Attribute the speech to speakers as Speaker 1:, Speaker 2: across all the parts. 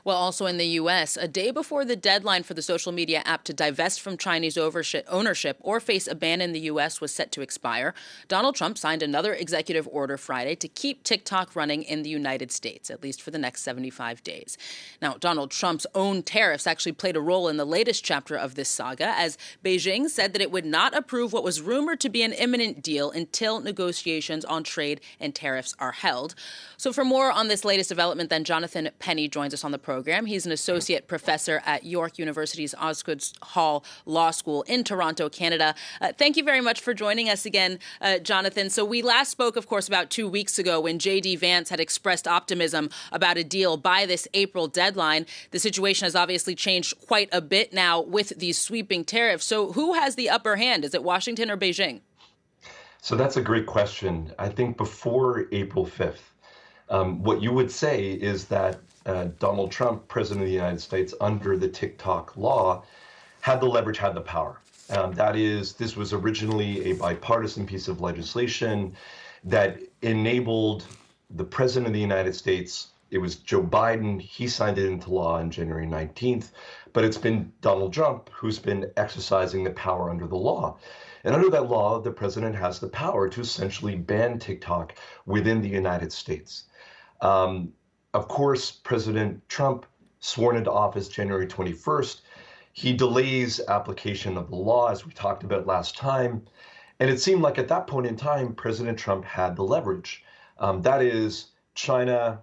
Speaker 1: Well, also in the U.S., a day before the deadline for the social media app to divest from Chinese ownership or face a ban in the U.S. was set to expire, Donald Trump signed another executive order Friday to keep TikTok running in the United States, at least for the next 75 days. Now, Donald Trump's own tariffs actually played a role in the latest chapter of this saga, as Beijing said that it would not approve what was rumored to be an imminent deal until negotiations on trade and tariffs are held. So for more on this latest development, then Jonathan Penny joins us on the program. He's an associate professor at York University's Osgoode Hall Law School in Toronto, Canada. Thank you very much for joining us again, Jonathan. So we last spoke, of course, about 2 weeks ago when J.D. Vance had expressed optimism about a deal by this April deadline. The situation has obviously changed quite a bit now with these sweeping tariffs. So who has the upper hand? Is it Washington or Beijing?
Speaker 2: So that's a great question. I think before April 5th, what you would say is that Donald Trump, President of the United States, under the TikTok law, had the leverage, had the power. That is, this was originally a bipartisan piece of legislation that enabled the President of the United States. It was Joe Biden. He signed it into law on January 19th. But it's been Donald Trump who's been exercising the power under the law. And under that law, the president has the power to essentially ban TikTok within the United States. Of course, President Trump, sworn into office January 21st, he delays application of the law, as we talked about last time. And it seemed like at that point in time, President Trump had the leverage. That is, China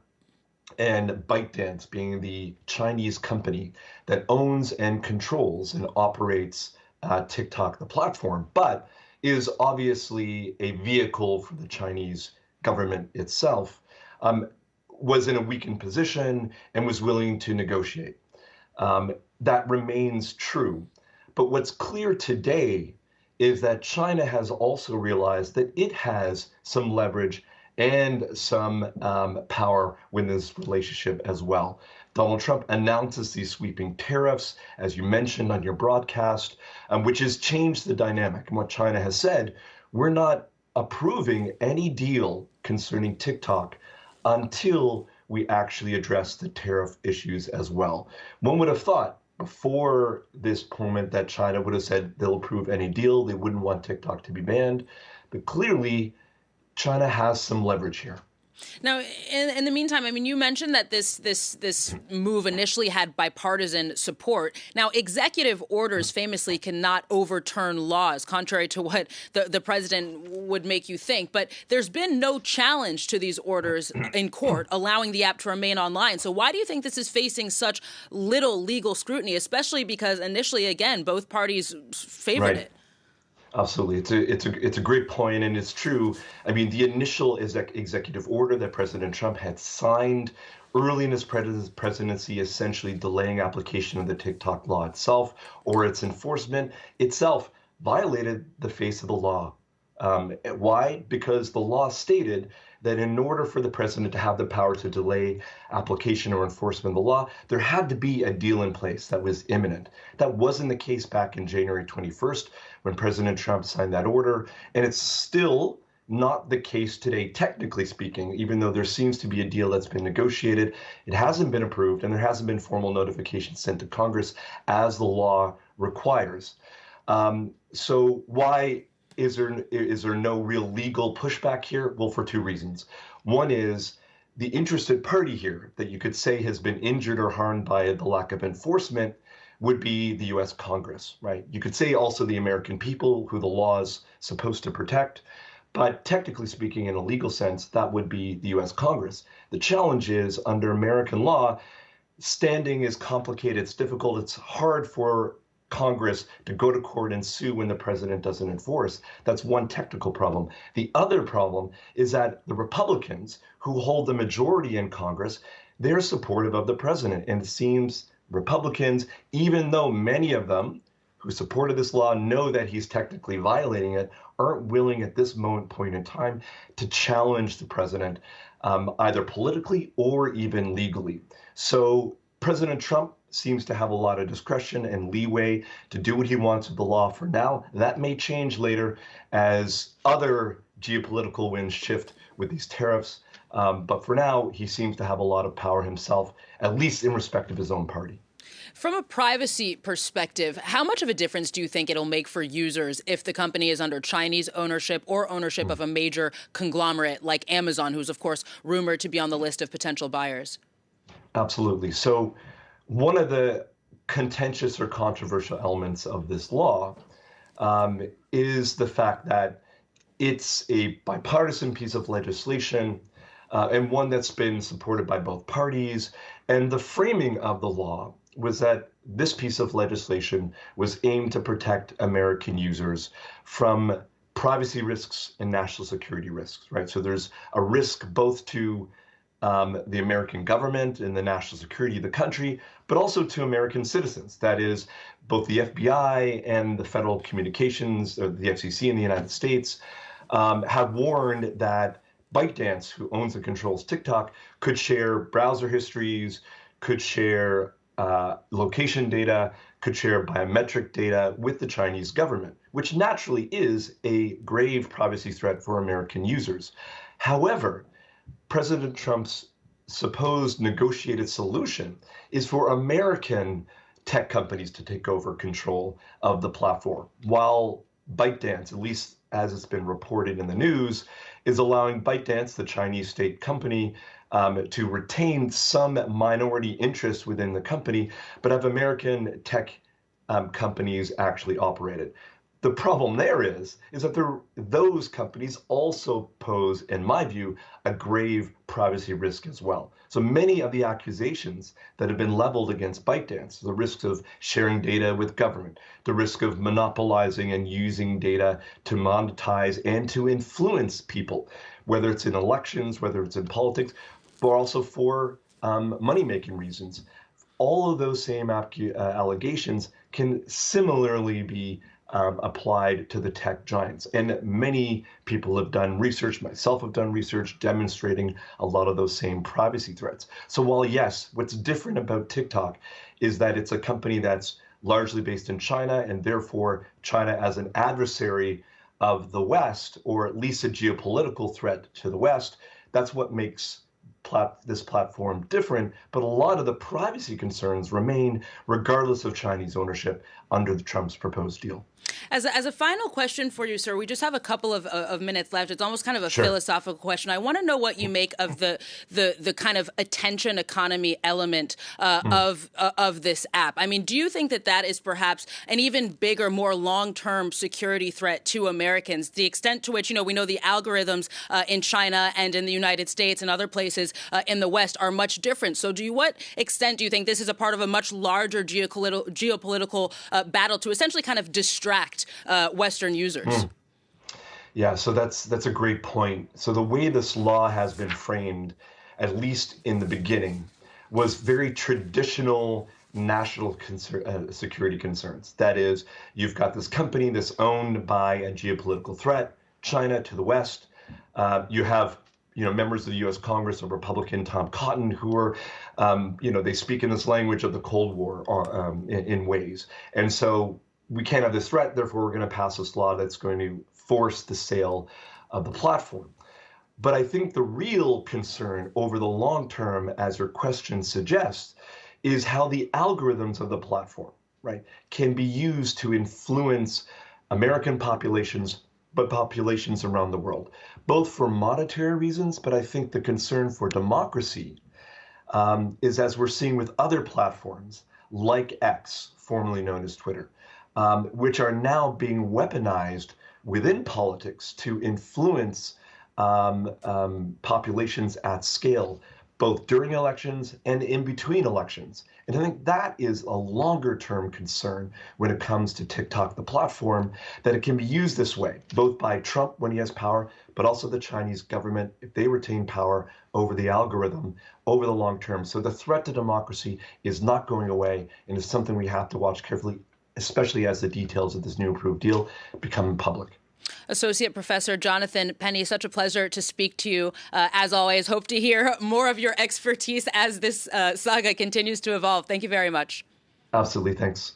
Speaker 2: and ByteDance being the Chinese company that owns and controls and operates TikTok, the platform, but is obviously a vehicle for the Chinese government itself, was in a weakened position and was willing to negotiate. That remains true. But what's clear today is that China has also realized that it has some leverage and some power within this relationship as well. Donald Trump announces these sweeping tariffs, as you mentioned on your broadcast, which has changed the dynamic. And what China has said, we're not approving any deal concerning TikTok until we actually address the tariff issues as well. One would have thought before this moment that China would have said they'll approve any deal. They wouldn't want TikTok to be banned. But clearly, China has some leverage here.
Speaker 1: Now, in the meantime, I mean, you mentioned that this move initially had bipartisan support. Now, executive orders famously cannot overturn laws, contrary to what the president would make you think. But there's been no challenge to these orders in court, allowing the app to remain online. So why do you think this is facing such little legal scrutiny, especially because initially, again, both parties favored it?
Speaker 2: Absolutely. It's a great point, and it's true. I mean, the initial executive order that President Trump had signed early in his presidency, essentially delaying application of the TikTok law itself or its enforcement itself, violated the face of the law. Why? Because the law stated that in order for the president to have the power to delay application or enforcement of the law, there had to be a deal in place that was imminent. That wasn't the case back in January 21st when President Trump signed that order. And it's still not the case today, technically speaking, even though there seems to be a deal that's been negotiated. It hasn't been approved, and there hasn't been formal notification sent to Congress as the law requires. So why is there no real legal pushback here? Well, for two reasons. One is the interested party here that you could say has been injured or harmed by the lack of enforcement would be the U.S. Congress, right? You could say also the American people who the law is supposed to protect. But technically speaking, in a legal sense, that would be the U.S. Congress. The challenge is under American law, standing is complicated. It's difficult. It's hard for Congress to go to court and sue when the president doesn't enforce. That's one technical problem. The other problem is that the Republicans who hold the majority in Congress, they're supportive of the president. And it seems Republicans, even though many of them who supported this law know that he's technically violating it, aren't willing at this point in time to challenge the president, either politically or even legally. So President Trump seems to have a lot of discretion and leeway to do what he wants with the law for now. That may change later as other geopolitical winds shift with these tariffs. But for now, he seems to have a lot of power himself, at least in respect of his own party.
Speaker 1: From a privacy perspective, how much of a difference do you think it'll make for users if the company is under Chinese ownership or ownership of a major conglomerate like Amazon, who's, of course, rumored to be on the list of potential buyers?
Speaker 2: Absolutely. So one of the contentious or controversial elements of this law is the fact that it's a bipartisan piece of legislation and one that's been supported by both parties. And the framing of the law was that this piece of legislation was aimed to protect American users from privacy risks and national security risks, right? So there's a risk both to the American government and the national security of the country, but also to American citizens. That is, both the FBI and the Federal Communications, or the FCC in the United States, have warned that ByteDance, who owns and controls TikTok, could share browser histories, could share location data, could share biometric data with the Chinese government, which naturally is a grave privacy threat for American users. However, President Trump's supposed negotiated solution is for American tech companies to take over control of the platform, while ByteDance, at least as it's been reported in the news, is allowing ByteDance, the Chinese state company, to retain some minority interest within the company, but have American tech companies actually operate it. The problem there is that those companies also pose, in my view, a grave privacy risk as well. So many of the accusations that have been leveled against ByteDance, the risks of sharing data with government, the risk of monopolizing and using data to monetize and to influence people, whether it's in elections, whether it's in politics, but also for money-making reasons. All of those same allegations can similarly be applied to the tech giants. And many people have done research, myself have done research demonstrating a lot of those same privacy threats. So while yes, what's different about TikTok is that it's a company that's largely based in China, and therefore China as an adversary of the West, or at least a geopolitical threat to the West, that's what makes this platform different, but a lot of the privacy concerns remain regardless of Chinese ownership under the Trump's proposed deal.
Speaker 1: As a final question for you, sir, we just have a couple of minutes left. It's almost kind of a
Speaker 2: Sure.
Speaker 1: philosophical question. I want to know what you make of the kind of attention economy element of this app. I mean, do you think that is perhaps an even bigger, more long-term security threat to Americans? The extent to which, we know the algorithms in China and in the United States and other places in the West are much different. So what extent do you think this is a part of a much larger geopolitical battle to essentially kind of distract Western users?
Speaker 2: Yeah, so that's a great point. So the way this law has been framed, at least in the beginning, was very traditional national security concerns. That is, you've got this company that's owned by a geopolitical threat, China to the West. You have members of the U.S. Congress, a Republican Tom Cotton, who are, they speak in this language of the Cold War in ways. And so we can't have this threat, therefore we're going to pass this law that's going to force the sale of the platform. But I think the real concern over the long term, as your question suggests, is how the algorithms of the platform, right, can be used to influence American populations, but populations around the world, both for monetary reasons, but I think the concern for democracy is, as we're seeing with other platforms like X, formerly known as Twitter, which are now being weaponized within politics to influence populations at scale, both during elections and in between elections. And I think that is a longer term concern when it comes to TikTok, the platform, that it can be used this way, both by Trump when he has power, but also the Chinese government if they retain power over the algorithm over the long term. So the threat to democracy is not going away, and is something we have to watch carefully, especially as the details of this new approved deal become public.
Speaker 1: Associate Professor Jonathan Penny, such a pleasure to speak to you. As always, hope to hear more of your expertise as this saga continues to evolve. Thank you very much.
Speaker 2: Absolutely. Thanks.